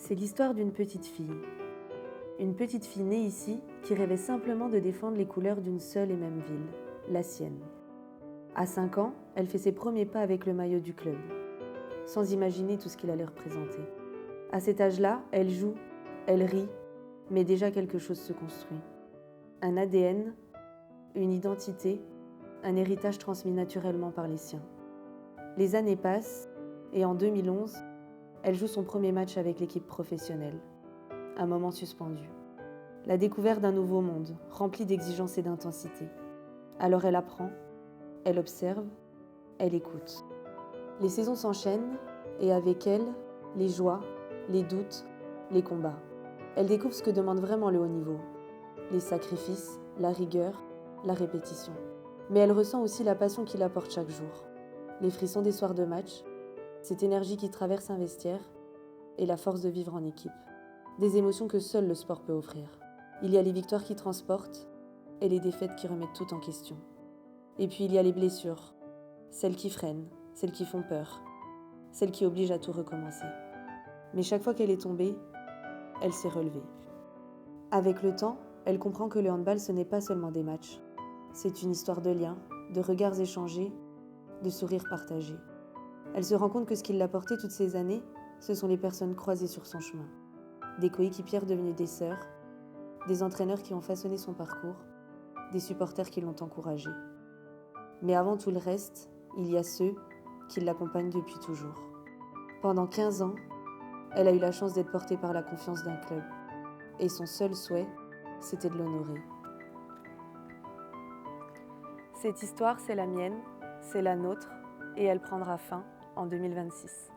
C'est l'histoire d'une petite fille. Une petite fille née ici qui rêvait simplement de défendre les couleurs d'une seule et même ville, la sienne. À 5 ans, elle fait ses premiers pas avec le maillot du club, sans imaginer tout ce qu'il allait représenter. À cet âge-là, elle joue, elle rit, mais déjà quelque chose se construit. Un ADN, une identité, un héritage transmis naturellement par les siens. Les années passent et en 2011, elle joue son premier match avec l'équipe professionnelle. Un moment suspendu. La découverte d'un nouveau monde, rempli d'exigences et d'intensité. Alors elle apprend, elle observe, elle écoute. Les saisons s'enchaînent et avec elles, les joies, les doutes, les combats. Elle découvre ce que demande vraiment le haut niveau. Les sacrifices, la rigueur, la répétition. Mais elle ressent aussi la passion qu'il apporte chaque jour. Les frissons des soirs de match, cette énergie qui traverse un vestiaire et la force de vivre en équipe. Des émotions que seul le sport peut offrir. Il y a les victoires qui transportent et les défaites qui remettent tout en question. Et puis il y a les blessures, celles qui freinent, celles qui font peur, celles qui obligent à tout recommencer. Mais chaque fois qu'elle est tombée, elle s'est relevée. Avec le temps, elle comprend que le handball, ce n'est pas seulement des matchs. C'est une histoire de liens, de regards échangés, de sourires partagés. Elle se rend compte que ce qui l'a portée toutes ces années, ce sont les personnes croisées sur son chemin. Des coéquipières devenues des sœurs, des entraîneurs qui ont façonné son parcours, des supporters qui l'ont encouragée. Mais avant tout le reste, il y a ceux qui l'accompagnent depuis toujours. Pendant 15 ans, elle a eu la chance d'être portée par la confiance d'un club. Et son seul souhait, c'était de l'honorer. Cette histoire, c'est la mienne, c'est la nôtre, et elle prendra fin en 2026.